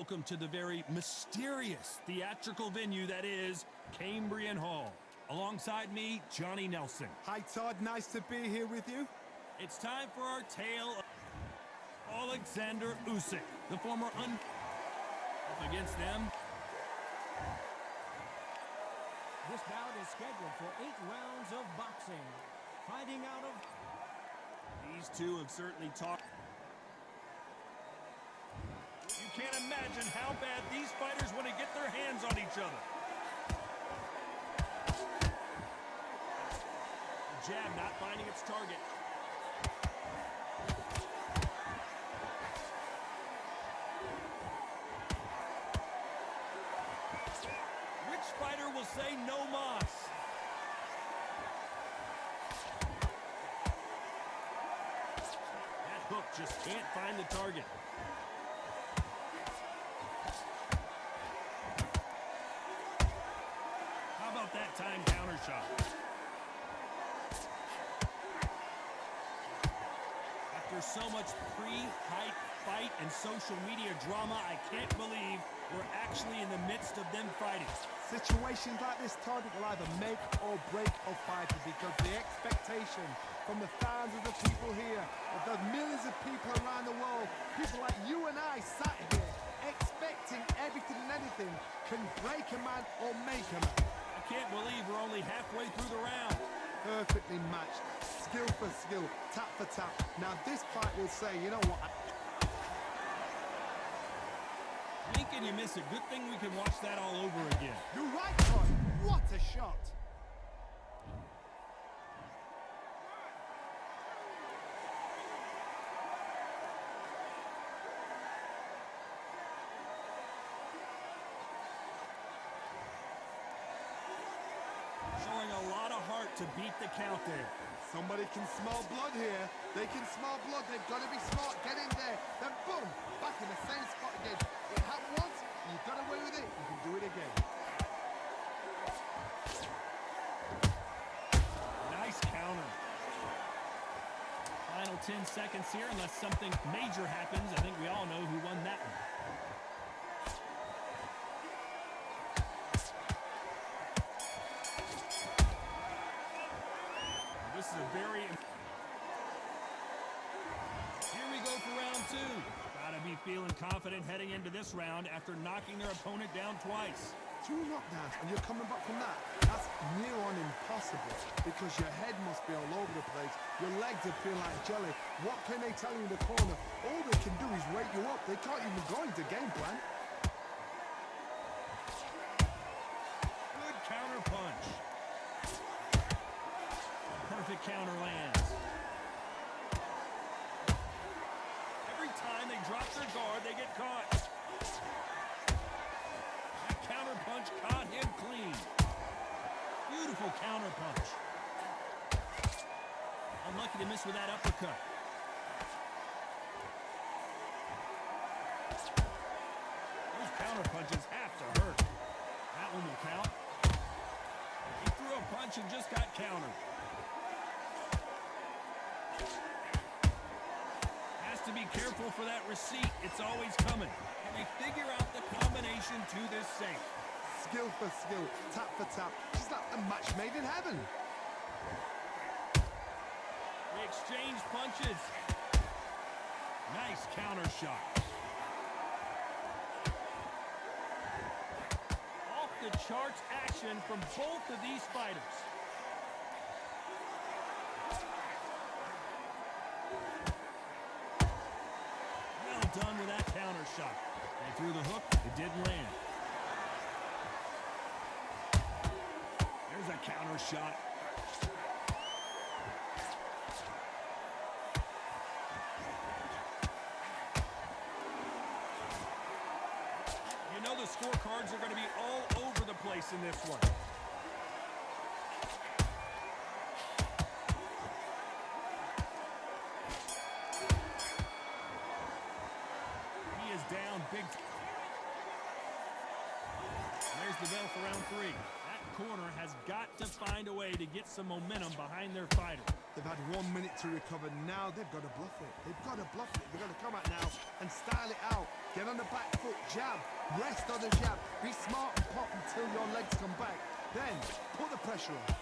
welcome to the very mysterious theatrical venue that is Cambrian Hall. Alongside me, Johnny Nelson. Hi Todd, nice to be here with you. It's time for our tale of Alexander Usyk, the former up against them. This bout is scheduled for 8 rounds of boxing. Fighting out of... These two have certainly talked. You can't imagine how bad these fighters want to get their hands on each other. The jab not finding its target. Which fighter will say no mas? That hook just can't find the target. How about that time counter shot? After so much pre-hype fight and social media drama, I can't believe we're actually in the midst of them fighting. Situations like this, Todd, will either make or break a fighter because the expectation from the thousands of people here, of the millions of people around the world, people like you and I sat here expecting everything and anything, can break a man or make a man. I can't believe we're only halfway through the round. Perfectly matched, skill for skill, tap for tap. Now this fight will say, you know what? Blink and you miss it. Good thing we can watch that all over again. You're right, Todd. What a shot. Showing a lot of heart to beat the count there. Somebody can smell blood here. They can smell blood. They've got to be smart. Get in there. Then boom, back in the same spot again. It happened once. You got away with it. You can do it again. Nice counter. Final 10 seconds here, unless something major happens. I think we all know who won that one. This is a very... Here we go for round 2. Gotta be feeling confident heading into this round after knocking their opponent down twice. 2 knockdowns and you're coming back from that. That's near on impossible because your head must be all over the place. Your legs are feeling like jelly. What can they tell you in the corner? All they can do is wake you up. They can't even go into game plan. Good counter punch. Perfect counter lands. Every time they drop their guard, they get caught. That counter punch caught him clean. Beautiful counter punch. Unlucky to miss with that uppercut. Those counter punches have to hurt. That one will count. He threw a punch and just got countered. Has to be careful for that receipt. It's always coming. Can they figure out the combination to this safe? Skill for skill, tap for tap. Just like a match made in heaven. They exchange punches. Nice counter shot. Off the charts action from both of these fighters. Well done with that counter shot. They threw the hook, it didn't land. There's a counter shot. You know the scorecards are going to be all over the place in this one. He is down big. There's the bell for round 3. That corner has got to find a way to get some momentum behind their fighter. They've had 1 minute to recover. Now they've got to bluff it. They've got to bluff it. They've got to come out now and style it out. Get on the back foot, jab, rest on the jab. Be smart and pop until your legs come back. Then put the pressure on.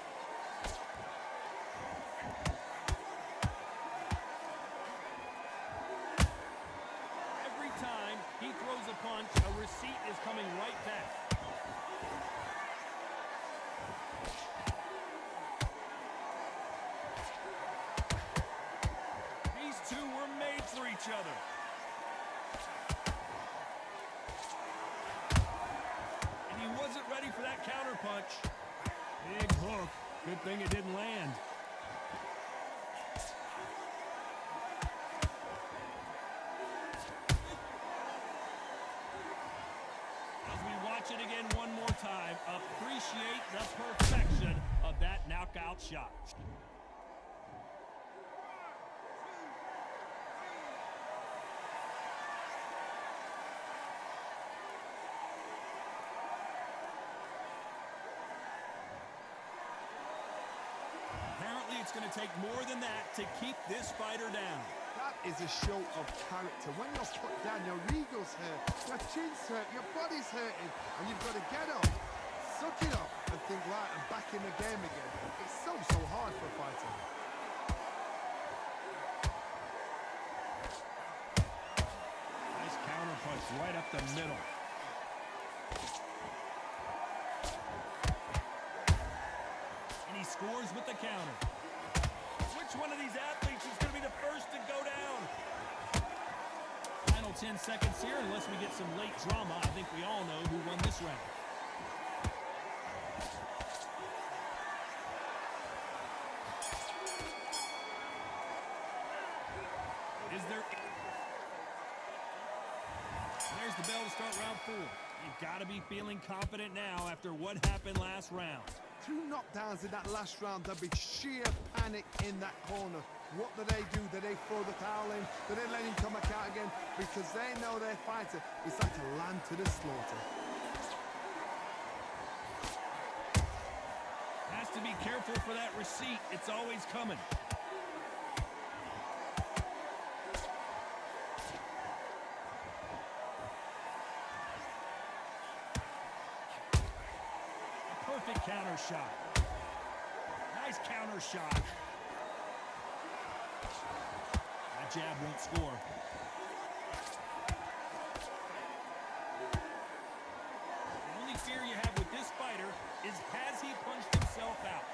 Every time he throws a punch, a receipt is coming right back. These two were made for each other. And he wasn't ready for that counter punch. Big hook. Good thing it didn't land. As we watch it again one more time, appreciate the perfection of that knockout shot. Apparently, it's going to take more than that to keep this fighter down. That is a show of character. When you're put down, your ego's hurt, your chin's hurt, your body's hurting, and you've got to get up, suck it up, and think, right, I'm back in the game again. It's so hard for a fighter. Nice counter punch right up the middle. And he scores with the counter. Which one of these athletes is going to be the first to go down? Final 10 seconds here, unless we get some late drama. I think we all know who won this round. Is there... There's the bell to start round 4. You've got to be feeling confident now after what happened last round. 2 knockdowns in that last round. There'll be sheer panic in that corner. What do? Do they throw the towel in? Do they let him come back out again? Because they know their fighter is like a lamb to the slaughter. Has to be careful for that receipt. It's always coming. Perfect counter shot. Nice counter shot. That jab won't score. The only fear you have with this fighter is, has he punched himself out?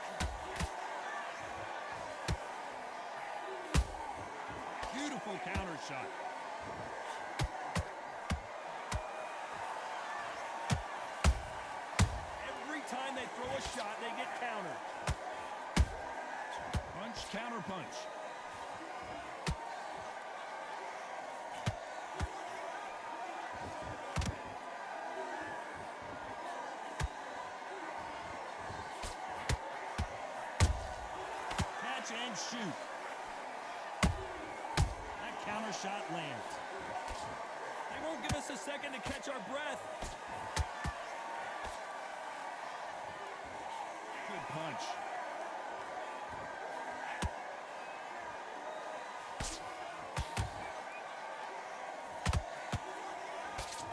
Beautiful counter shot. Time they throw a shot, they get countered. Punch, counter punch. Catch and shoot. That counter shot lands. They won't give us a second to catch our breath. Good punch.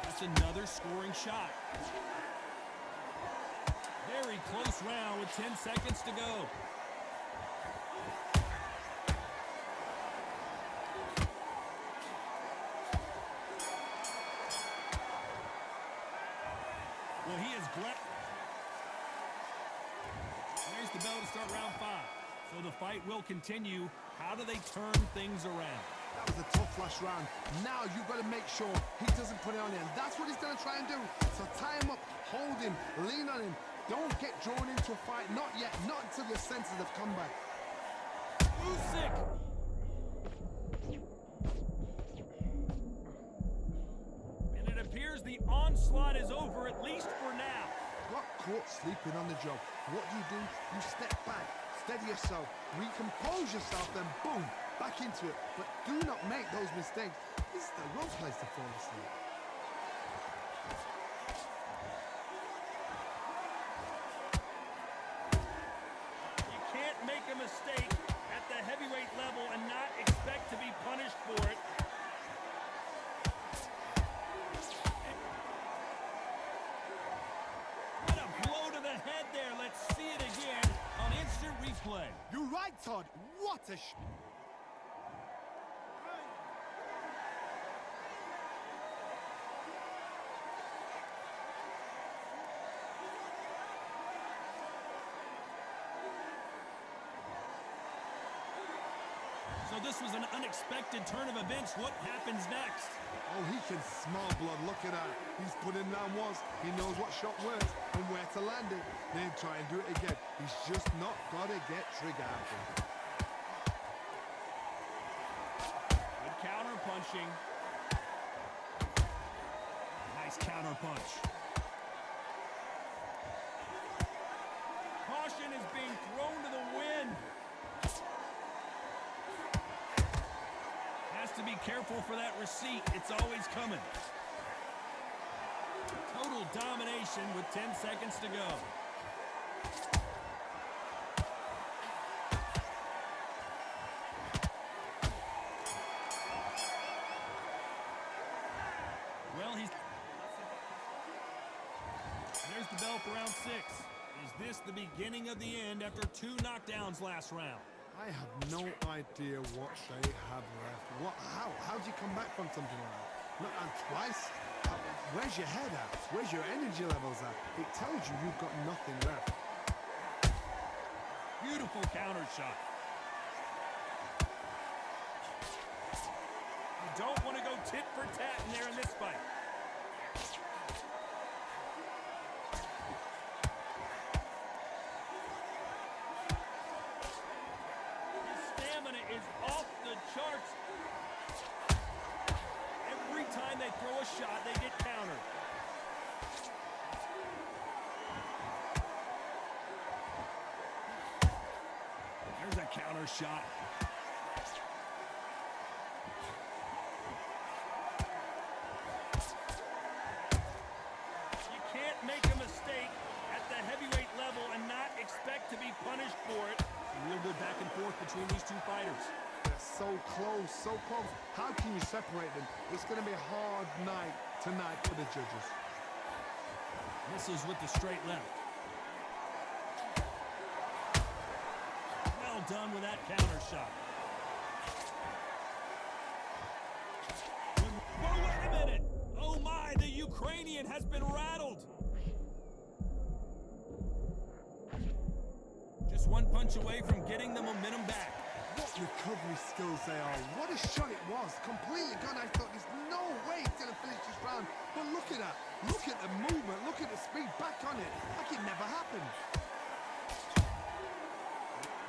That's another scoring shot. Very close round with 10 seconds to go. Well, he is grabbed. There's the bell to start round 5. So the fight will continue. How do they turn things around? That was a tough last round. Now you've got to make sure he doesn't put it on you. And that's what he's going to try and do. So tie him up, hold him, lean on him. Don't get drawn into a fight. Not yet. Not until your senses have come back. Usyk! And it appears the onslaught is over, at least for now. Got caught sleeping on the job. What do? You step back, steady yourself, recompose yourself, then boom, back into it. But do not make those mistakes. This is the wrong place to fall asleep. make a mistake at the heavyweight level and not expect to be punished for it. What a blow to the head there. Let's see it again on instant replay. You're right, Todd. What a So this was an unexpected turn of events. What happens next? Oh, he can smell blood. Look at that. He's put him down once. He knows what shot works and where to land it. Then try and do it again. He's just not got to get trigger happy. Good counter punching. Nice counter punch. Caution is being thrown to the wind. Has to be careful for that receipt. It's always coming. Total domination with 10 seconds to go. Well, there's the bell for round 6. Is this the beginning of the end after 2 knockdowns last round? I have no idea what they have left. How do you come back from something like that? Look, and twice? Where's your head at? Where's your energy levels at? It tells you you've got nothing left. Beautiful counter shot. You don't want to go tit for tat in there in this fight. Is off the charts. Every time they throw a shot, they get countered. There's a counter shot. You can't make a mistake at the heavyweight level and not expect to be punished for it. Real good back and forth between these two fighters. They're so close, so close. How can you separate them? It's going to be a hard night tonight for the judges. Misses with the straight left. Well done with that counter shot. Whoa, wait a minute! Oh my, the Ukrainian has been rattled! Just one punch away from getting the momentum back. What recovery skills they are. What a shot it was. Completely gone. I thought there's no way he's going to finish this round. But look at that. Look at the movement. Look at the speed. Back on it. Like it never happened.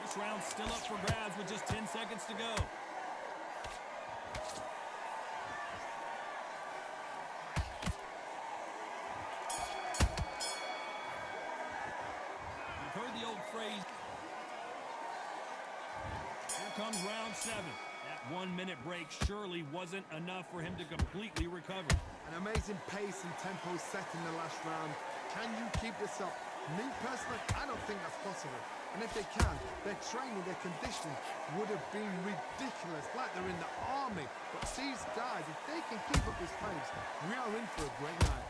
This round's still up for grabs with just 10 seconds to go. You've heard the old phrase. Here comes round 7. That 1-minute break surely wasn't enough for him to completely recover. An amazing pace and tempo set in the last round. Can you keep this up? Me personally, I don't think that's possible. And if they can, their training, their conditioning would have been ridiculous, like they're in the army. But these guys, if they can keep up this pace, we are in for a great night.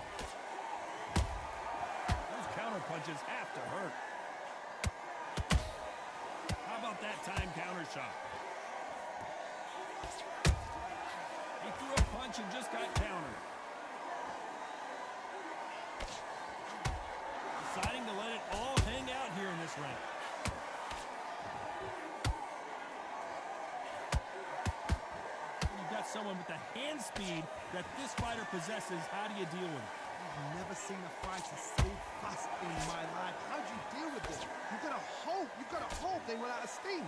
Those counter punches have to hurt. How about that time counter shot? He threw a punch and just got countered. Deciding to let it all hang out here in this round. You've got someone with the hand speed that this fighter possesses. How do you deal with it? I've never seen a fighter so fast in my life. How do you deal with this? You've got to hope they run out of steam.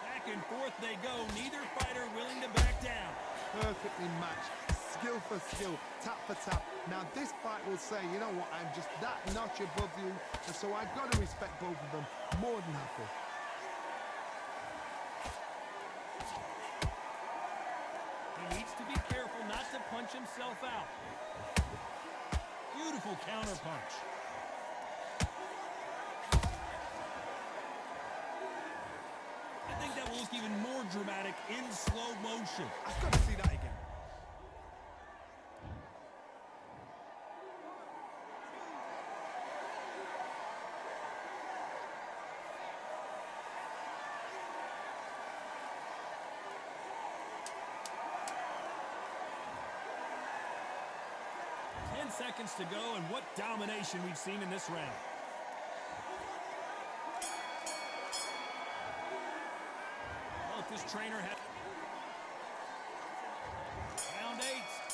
Back and forth they go. Neither fighter willing to back down. Perfectly matched. Skill for skill, tap for tap. Now this fight will say, you know what, I'm just that notch above you, and so I've got to respect both of them more than happy. He needs to be careful not to punch himself out. Beautiful counter punch. I think that will look even more dramatic in slow motion. I've got to see that again. Seconds to go, and what domination we've seen in this round. Well, if this trainer had... Round 8,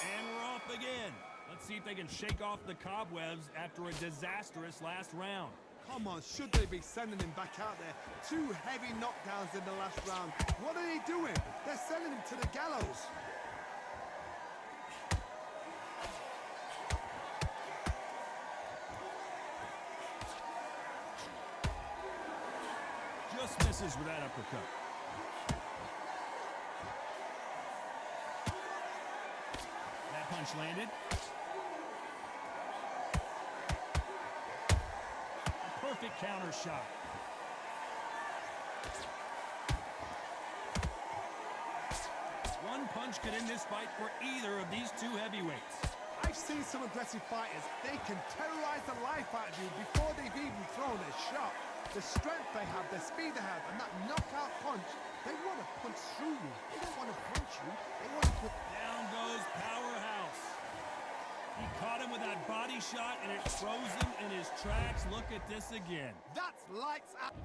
and we're off again. Let's see if they can shake off the cobwebs after a disastrous last round. Come on, should they be sending him back out there? 2 heavy knockdowns in the last round. What are they doing? They're sending him to the gallows. Just misses with that uppercut. That punch landed. A perfect counter shot. One punch could end this fight for either of these 2 heavyweights. I've seen some aggressive fighters. They can terrorize the life out of you before they've even thrown a shot. The strength they have, the speed they have, and that knockout punch, they want to punch through you. They don't want to punch you. They want to put... Down goes Powerhouse. He caught him with that body shot, and it froze him in his tracks. Look at this again. That's lights out.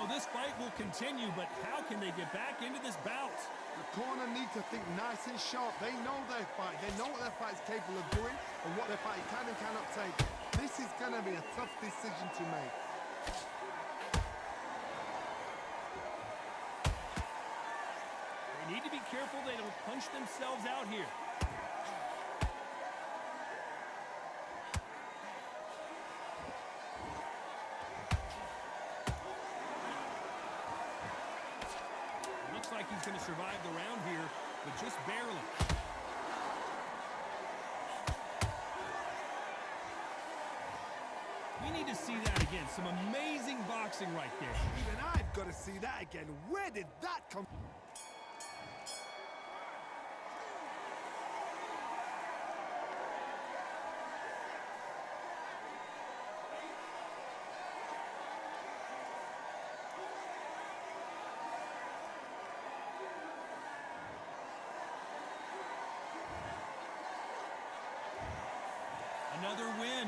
This fight will continue, but how can they get back into this bout? The corner need to think nice and sharp. They know their fight. They know what their fight is capable of doing and what their fight can and cannot take. This is going to be a tough decision to make. They need to be careful they don't punch themselves out here. Like he's going to survive the round here, but just barely. We need to see that again. Some amazing boxing right there. Even I've got to see that again. Where did that come from? Another win.